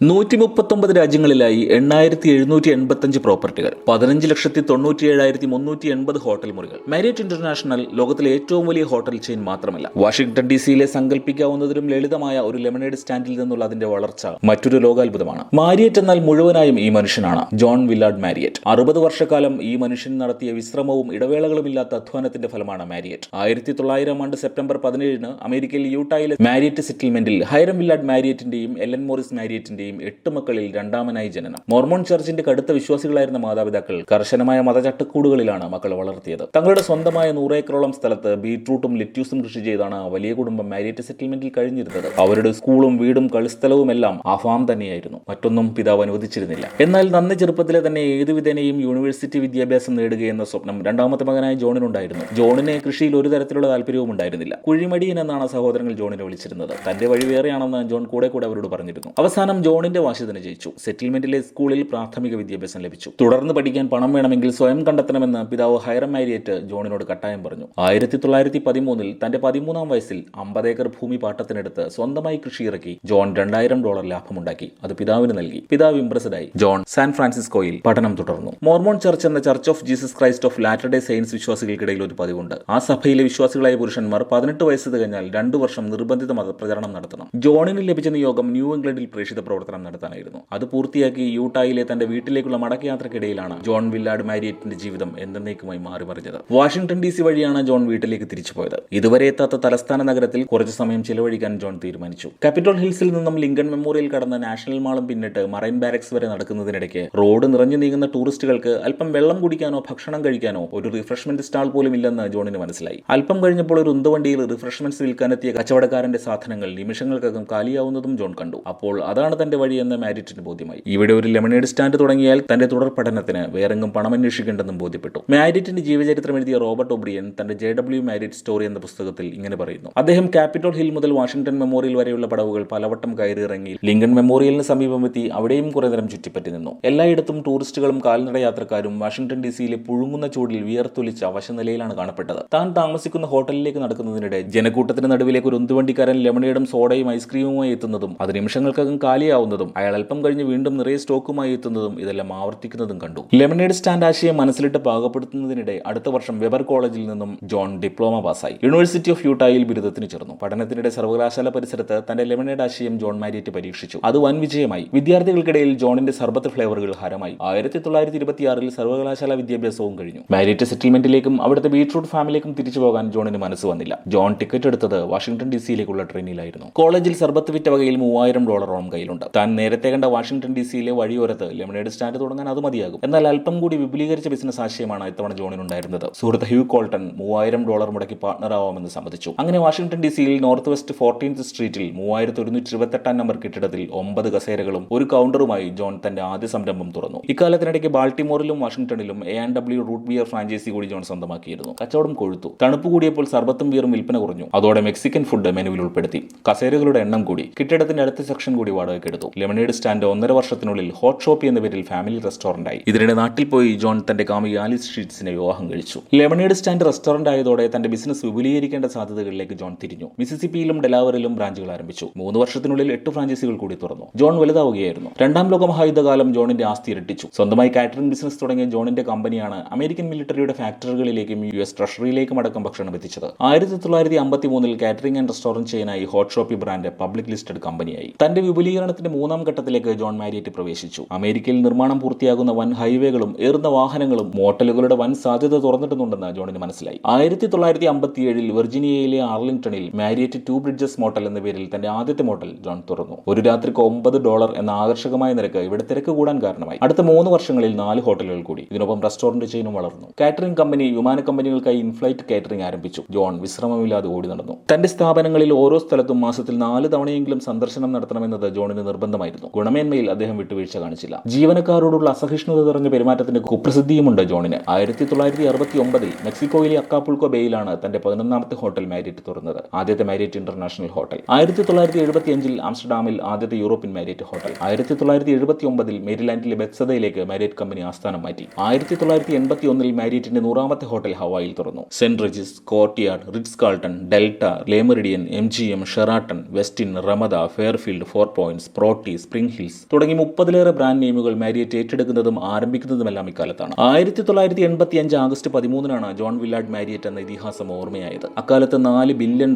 139 രാജ്യങ്ങളിലായി 8,785 പ്രോപ്പർട്ടികൾ, 15,97,380 ഹോട്ടൽ മുറികൾ. Marriott international ലോകത്തിലെ ഏറ്റവും വലിയ ഹോട്ടൽ ചെയിൻ മാത്രമല്ല, വാഷിംഗ്ടൺ DC-യിലെ സങ്കല്പിക്കാവുന്നതിലും ലളിതമായ ഒരു ലെമണേഡ് സ്റ്റാൻഡിൽ നിന്നുള്ള അതിന്റെ വളർച്ച മറ്റൊരു ലോകാത്ഭുതമാണ്. മാരിയറ്റ് എന്നാൽ മുഴുവനായും ഈ മനുഷ്യനാണ്, ജോൺ വില്ലാർഡ് മാരിയറ്റ്. 60 വർഷക്കാലം ഈ മനുഷ്യൻ നടത്തിയ വിശ്രമവും ഇടവേളകളുമില്ലാത്ത അധ്വാനത്തിന്റെ ഫലമാണ് മാരിയറ്റ്. 1900 സെപ്റ്റംബർ 17 അമേരിക്കയിൽ യൂട്ടായിലെ മാരിയറ്റ് സെറ്റിൽമെന്റിൽ ഹൈറം വില്ലാർഡ് മാരിയറ്റിന്റെയും എലൻ മോറിസ് മാരിയറ്റിന്റെയും 8 മക്കളിൽ രണ്ടാമനായി ജനനം. മോർമോൺ ചർച്ചിന്റെ കടുത്ത വിശ്വാസികളായിരുന്ന മാതാപിതാക്കൾ കർശനമായ മതചട്ടക്കൂടുകളിലാണ് മക്കളെ വളർത്തിയത്. തങ്ങളുടെ സ്വന്തമായ 100 ഏക്കറോളം സ്ഥലത്ത് ബീട്രൂട്ടും ലെറ്റ്യൂസും കൃഷി ചെയ്താണ് വലിയ കുടുംബം മാരിയറ്റ് സെറ്റിൽമെന്റിൽ കഴിഞ്ഞിരുന്നത്. അവരുടെ സ്കൂളും വീടും കളിസ്ഥലവും എല്ലാം ആ ഫാം തന്നെയായിരുന്നു. മറ്റൊന്നും പിതാവ് അനുവദിച്ചിരുന്നില്ല. എന്നാൽ നന്ന ചെറുപ്പത്തിലെ തന്നെ ഏതുവിധേനയും യൂണിവേഴ്സിറ്റി വിദ്യാഭ്യാസം നേടുകയെന്ന സ്വപ്നം രണ്ടാമത്തെ മകനായ ജോണിനുണ്ടായിരുന്നു. ജോണിന് കൃഷിയിൽ ഒരു തരത്തിലുള്ള താല്പര്യവും ഉണ്ടായിരുന്നില്ല. കുഴിമടിയൻ എന്നാണ് സഹോദരങ്ങൾ ജോണിനെ വിളിച്ചിരുന്നത്. തന്റെ വഴി വേറെയാണെന്ന് ജോൺ കൂടെ അവരോട് പറഞ്ഞിരുന്നു. അവസാനം ജോണിന്റെ വാശി തന്നെ ജയിച്ചു. സെറ്റിൽമെന്റിലെ സ്കൂളിൽ പ്രാഥമിക വിദ്യാഭ്യാസം ലഭിച്ചു. തുടർന്ന് പഠിക്കാൻ പണം വേണമെങ്കിൽ സ്വയം കണ്ടെത്തണമെന്ന് പിതാവ് ഹൈറം മാരിയറ്റ് ജോണിനോട് കട്ടായം പറഞ്ഞു. 1913 തന്റെ 13-ാം വയസ്സിൽ 50 ഏക്കർ ഭൂമി പാട്ടത്തിനെടുത്ത് സ്വന്തമായി കൃഷി ഇറക്കി ജോൺ $2,000 ലാഭമുണ്ടാക്കി. അത് പിതാവിന് നൽകി. പിതാവ് ഇംപ്രസ്ഡായി. ജോൺ സാൻ ഫ്രാൻസിസ്കോയിൽ പഠനം തുടർന്നു. മോർമോൺ ചർച്ച് എന്ന church of Jesus Christ of latter day saints വിശ്വാസികൾക്കിടയിൽ ഒരു പതിവുണ്ട്. ആ സഭയിലെ വിശ്വാസികളായ പുരുഷന്മാർ 18 വയസ്സ് തികഞ്ഞാൽ 2 വർഷം നിർബന്ധിത മതപ്രചരണം നടത്തണം. ജോണിന് ലഭിച്ച നിയോഗം ന്യൂ ഇംഗ്ലണ്ടിൽ പ്രേക്ഷിത പ്രവർത്തനം നടത്താനായിരുന്നു. അത് പൂർത്തിയാക്കി യൂട്ടായിലെ തന്റെ വീട്ടിലേക്കുള്ള മടക്കയാത്രക്കിടയിലാണ് ജോൺ വില്ലാർഡ് മാരിയറ്റിന്റെ ജീവിതം എന്നേക്കുമായി മാറിമറിഞ്ഞത്. വാഷിംഗ്ടൺ DC വഴിയാണ് ജോൺ വീട്ടിലേക്ക് തിരിച്ചുപോയത്. ഇതുവരെ എത്താത്ത തലസ്ഥാന നഗരത്തിൽ കുറച്ചു സമയം ചിലവഴിക്കാൻ ജോൺ തീരുമാനിച്ചു. ക്യാപിറ്റോൾ ഹിൽസിൽ നിന്നും ലിങ്കൺ മെമ്മോറിയൽ കടന്ന് നാഷണൽ മാളും പിന്നിട്ട് മറൈൻ ബാരക്സ് വരെ നടക്കുന്നതിനിടയ്ക്ക് റോഡ് നിറഞ്ഞു നീങ്ങുന്ന ടൂറിസ്റ്റുകൾക്ക് അല്പം വെള്ളം കുടിക്കാനോ ഭക്ഷണം കഴിക്കാനോ ഒരു റിഫ്രഷ്മെന്റ് സ്റ്റാൾ പോലും ഇല്ലെന്ന് ജോണിന് മനസ്സിലായി. അല്പം കഴിഞ്ഞപ്പോൾ ഒരു ഉന്തുവണ്ടിയിൽ റിഫ്രഷ്മെന്റ്സ് വിൽക്കാനെത്തിയ കച്ചവടക്കാരന്റെ സാധനങ്ങൾ നിമിഷങ്ങൾക്കകം കാലിയാവുന്നതും ജോൺ കണ്ടു. അപ്പോൾ അതാണ് തന്റെ വഴിയെന്ന് മാരിയറ്റിന് ബോധ്യമായി. ഇവിടെ ഒരു ലെമണേഡ് സ്റ്റാൻഡ് തുടങ്ങിയാൽ തന്റെ തുടർ പഠനത്തിന് വേറെങ്ങും പണം അന്വേഷിക്കേണ്ടെന്നും ബോധ്യപ്പെട്ടു. മാരിയറ്റിന്റെ ജീവചരിത്രം എഴുതിയ റോബർട്ട് ഒബ്രിയൻ തന്റെ JW മാരിയറ്റ് സ്റ്റോറി എന്ന പുസ്തകത്തിൽ ഇങ്ങനെ പറയുന്നു: അദ്ദേഹം ക്യാപിറ്റോൾ ഹിൽ മുതൽ വാഷിംഗ്ടൺ മെമ്മോറിയൽ വരെയുള്ള പടവുകൾ പലവട്ടം കയറിയിറങ്ങി ലിങ്കൺ മെമ്മോറിയലിന് സമീപമെത്തി അവിടെയും കുറെ നേരം ചുറ്റിപ്പറ്റി നിന്നു. എല്ലായിടത്തും ടൂറിസ്റ്റുകളും കാൽനട യാത്രക്കാരും വാഷിംഗ്ടൺ DC-യിലെ പുഴുങ്ങുന്ന ചൂടിൽ വിയർത്തൊലിച്ച അവശനിലയിലാണ് കാണപ്പെട്ടത്. താൻ താമസിക്കുന്ന ഹോട്ടലിലേക്ക് നടക്കുന്നതിനിടെ ജനക്കൂട്ടത്തിന് നടുവിലേക്ക് ഒരു ഉന്തുവണ്ടിക്കാരൻ ലെമണേഡും സോഡയും ഐസ്ക്രീമുമായി എത്തുന്നതും അത് നിമിഷങ്ങൾക്കകം കാലിയാവുന്നതും അയാൾ അല്പം കഴിഞ്ഞ് വീണ്ടും നിറയെ സ്റ്റോക്കുമായി എത്തുന്നതും ഇതെല്ലാം ആവർത്തിക്കുന്നതും കണ്ടു. ലെമണേഡ് സ്റ്റാൻഡ് ആശയം മനസ്സിലിട്ട് പാകപ്പെടുത്തുന്നതിനിടെ അടുത്ത വർഷം വെബർ കോളേജിൽ നിന്നും ജോൺ ഡിപ്ലോമ പാസ്സായി. യൂണിവേഴ്സിറ്റി ഓഫ് യൂട്ടായിൽ ബിരുദത്തിന് ചേർന്നു. പഠനത്തിനിടെ സർവകലാശാല പരിസരത്ത് തന്റെ ലെമണേഡ് ആശയം ജോൺ മാരിയറ്റ് പരീക്ഷിച്ചു. അത് വൻ വിജയമായി. വിദ്യാർത്ഥികൾക്കിടയിൽ ജോണിന്റെ സർബത്ത് ഫ്ലേവറുകൾ ഹരമായി. 1926 സർവകലാശാല വിദ്യാഭ്യാസവും കഴിഞ്ഞു. മാരിയറ്റ് സെറ്റിൽമെന്റിലേക്കും അവിടുത്തെ ബീട്രൂട്ട് ഫാമിലേക്കും തിരിച്ചു പോകാൻ ജോണിന് മനസ്സ് വന്നില്ല. ജോൺ ടിക്കറ്റ് എടുത്തത് വാഷിംഗ്ടൺ DC-യിലേക്കുള്ള ട്രെയിനിലായിരുന്നു. കോളേജിൽ സർബത്ത് വിറ്റ വകയിൽ $3,000 കയ്യിലുണ്ട്. താൻ നേരത്തെ കണ്ട വാഷിംഗ്ടൺ DC-യിലെ വഴിയോരത്ത് ലെമണേഡ് സ്റ്റാൻഡ് തുടങ്ങാൻ അത് മതിയാകും. എന്നാൽ അല്പം കൂടി വിപുലീകരിച്ച ബിസിനസ് ആശയമാണ് ഇത്തവണ ജോണിനുണ്ടായിരുന്നത്. സുഹൃത്ത് ഹ്യൂ കോൾട്ടൺ $3,000 മുടക്കി പാർട്ണർ ആവാമെന്ന് സമ്മതിച്ചു. അങ്ങനെ വാഷിംഗ്ടൺ DC-യിൽ നോർത്ത് വെസ്റ്റ് 14th സ്ട്രീറ്റിൽ 3128 നമ്പർ കെട്ടിടത്തിൽ 9 കസേരകളും ഒരു കൗണ്ടറുമായി ജോൺ തന്റെ ആദ്യ സംരംഭം തുറന്നു. ഇക്കാലത്തിനിടയ്ക്ക് ബാൾട്ടിമോറിലും വാഷിംഗ്ടണിലും A&W റൂട്ട് ബിയർ ഫ്രാഞ്ചൈസി കൂടി ജോൺ സ്വന്തമാക്കിയിരുന്നു. കച്ചവടം കൊഴുത്തു. തണുപ്പ് കൂടിയപ്പോൾ സർബത്തും ബിയറും വിൽപ്പന കുറഞ്ഞു. അതോടെ മെക്സിക്കൻ ഫുഡ് മെനുവിൽ ഉൾപ്പെടുത്തി. കസേരകളുടെ എണ്ണം കൂടി. കെട്ടിടത്തിന്റെ അടുത്ത സെക്ഷൻ കൂടി വാടകയ്ക്കെടുത്തു. ലെമണേഡ് സ്റ്റാൻഡ് 1.5 വർഷത്തിനുള്ളിൽ ഹോട്ട് ഷോപ്പ് എന്ന പേരിൽ ഫാമിലി റെസ്റ്റോറന്റ് ആയി. ഇതിനിടെ നാട്ടിൽ പോയി ജോൺ തന്റെ കാമുകി ആലിസ് ഷീറ്റ്സിനെ വിവാഹം കഴിച്ചു. ലെമണേഡ് സ്റ്റാൻഡ് റെസ്റ്റോറന്റ് ആയതോടെ തന്റെ ബിസിനസ് വിപുലീകരിക്കേണ്ട സാധ്യതകളിലേക്ക് ജോൺ തിരിഞ്ഞു. മിസിസിപ്പിയിലും ഡെലാവറിലും ബ്രാഞ്ചുകൾ ആരംഭിച്ചു. 3 വർഷത്തിനുള്ളിൽ 8 ഫ്രാഞ്ചൈസികൾ കൂടി തുറന്നു. ജോൺ വലുതാവുകയായിരുന്നു. രണ്ടാം ലോക മഹായുദ്ധകാലം ജോണിന്റെ ആസ്തി ഇരട്ടിച്ചു. സ്വന്തമായി കാറ്ററിംഗ് ബിസിനസ് തുടങ്ങിയ ജോണിന്റെ കമ്പനിയാണ് അമേരിക്കൻ മിലിറ്ററിയുടെ ഫാക്ടറികളിലേക്കും US ട്രഷറിയിലേക്കും അടക്കം ഭക്ഷണം എത്തിച്ചത്. 1953 കാറ്ററിംഗ് ആൻഡ് റെസ്റ്റോറന്റ് ചെയിനായി Hot Shoppe brand public listed കമ്പനിയായി. തന്റെ വിപുലീകരണത്തിന്റെ 3-ാം ഘട്ടത്തിലേക്ക് ജോൺ മാരിയറ്റ് പ്രവേശിച്ചു. അമേരിക്കയിൽ നിർമ്മാണം പൂർത്തിയാകുന്ന വൻ ഹൈവേകളും ഏറുന്ന വാഹനങ്ങളും മോട്ടലുകളുടെ വൻ സാധ്യത തുറന്നിട്ടുണ്ടെന്ന് ജോണിന് മനസ്സിലായി. 1957 വെർജീനിയയിലെ ആർലിംഗ്ടണിൽ മാരിയറ്റ് 2 ബ്രിഡ്ജസ് മോട്ടൽ എന്ന പേരിൽ തന്റെ ആദ്യത്തെ മോട്ടൽ ജോൺ തുറന്നു. ഒരു രാത്രിക്ക് $9 എന്ന ആകർഷകമായ നിരക്ക് ഇവിടെ തിരക്ക് കൂടാൻ കാരണമായി. അടുത്ത 3 വർഷങ്ങളിൽ 4 ഹോട്ടലുകൾ കൂടി. ഇതിനൊപ്പം റെസ്റ്റോറന്റ് ചെയിനും വളർന്നു. കാറ്ററിംഗ് കമ്പനി വിമാന കമ്പനികൾക്കായി ഇൻഫ്ലൈറ്റ് കാറ്ററിംഗ് ആരംഭിച്ചു. ജോൺ വിശ്രമമില്ലാതെ ഓടി നടന്നു. തന്റെ സ്ഥാപനങ്ങളിൽ ഓരോ സ്ഥലത്തും മാസത്തിൽ 4 തവണയെങ്കിലും സന്ദർശനം നടത്തണമെന്നത് ജോണിന് നിർബന്ധമായിരുന്നു. ഗുണമേന്മയിൽ അദ്ദേഹം വിട്ടുവീഴ്ച കാണിച്ചില്ല. ജീവനക്കാരോടുള്ള അസഹിഷ്ണുത നിറഞ്ഞ പെരുമാറ്റത്തിന്റെ കുപ്രസിദ്ധിയുമുണ്ട് ജോണിന്. 1969 മെക്സിക്കോയിലെ അക്കാപുൾക്കോ ബേയിലാണ് തന്റെ 11ാമത്തെ ഹോട്ടൽ മാരിയറ്റ് തുറന്നത്. ആദ്യത്തെ മാരിയറ്റ് ഇന്റർനാഷണൽ ഹോട്ടൽ. 1975 ആംസ്റ്റർഡാമിൽ ആദ്യത്തെ യൂറോപ്യൻ മാരിയറ്റ് ഹോട്ടൽ. 1979 മേരിലാൻഡിലെ ബെത്സദയിലേക്ക് മാരിയറ്റ് കമ്പനി ആസ്ഥാനം മാറ്റി. 1981 മാരിയറ്റിന്റെ 100ാമത്തെ ഹോട്ടൽ ഹവായിൽ തുറന്നു. Saint Regis, Courtyard, Ritz Carlton, Delta, Le Meridien, MGM, Sheraton, Westin, Ramada, Fairfield, 4 points, പ്രോ ലോട്ടി, സ്പ്രിംഗ് ഹിൽസ് തുടങ്ങി 30-ലേറെ ബ്രാൻഡ് നെയിമുകൾ മാരിയറ്റ് ഏറ്റെടുക്കുന്നതും ആരംഭിക്കുന്നതുമെല്ലാം ഇക്കാലത്താണ്. 1985 ആഗസ്റ്റ് 13-നാണ് ജോൺ വില്ലാർഡ് മാരിയറ്റ് എന്ന ഇതിഹാസം ഓർമ്മയായത്. അക്കാലത്ത് $4 ബില്യൺ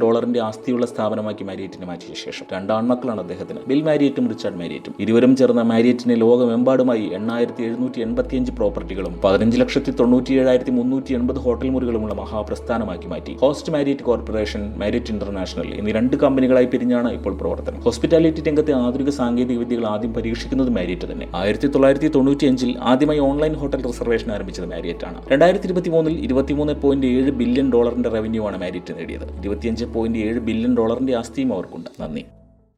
ആസ്തിയുള്ള സ്ഥാപനമാക്കി മാരിയറ്റിനെ മാറ്റിയ ശേഷം 2 ആൺമക്കളാണ് അദ്ദേഹത്തിന്, ബിൽ മാരിയറ്റും റിച്ചാർഡ് മാരിയറ്റും. ഇരുവരും ചേർന്ന മാരിയറ്റിനെ ലോകമെമ്പാടുമായി 8785 പ്രോപ്പർട്ടികളും 15,97,380 ഹോട്ടൽ മുറികളുമുള്ള മഹാപ്രസ്ഥാനമാക്കി മാറ്റി. Host Marriott corporation, Marriott international എന്നീ 2 കമ്പനികളായി പിരിഞ്ഞാണ് ഇപ്പോൾ പ്രവർത്തനം. ഹോസ്പിറ്റാലിറ്റി രംഗത്തെ ആധുനിക സാങ്കേതിക വിദ്യകൾ ആദ്യം പരീക്ഷിക്കുന്നത് മാരിയറ്റ് തന്നെ. 1995 ആദ്യമായി ഓൺലൈൻ ഹോട്ടൽ റിസർവേഷൻ ആരംഭിച്ചത് മാരിയറ്റ് ആണ്. 2023 $23.7 ബില്യൺ റവന്യൂ ആണ് മാരിയറ്റ് നേടിയത്. $25.7 ബില്യൺ ആസ്തിയും അവർക്കുണ്ട്. നന്ദി.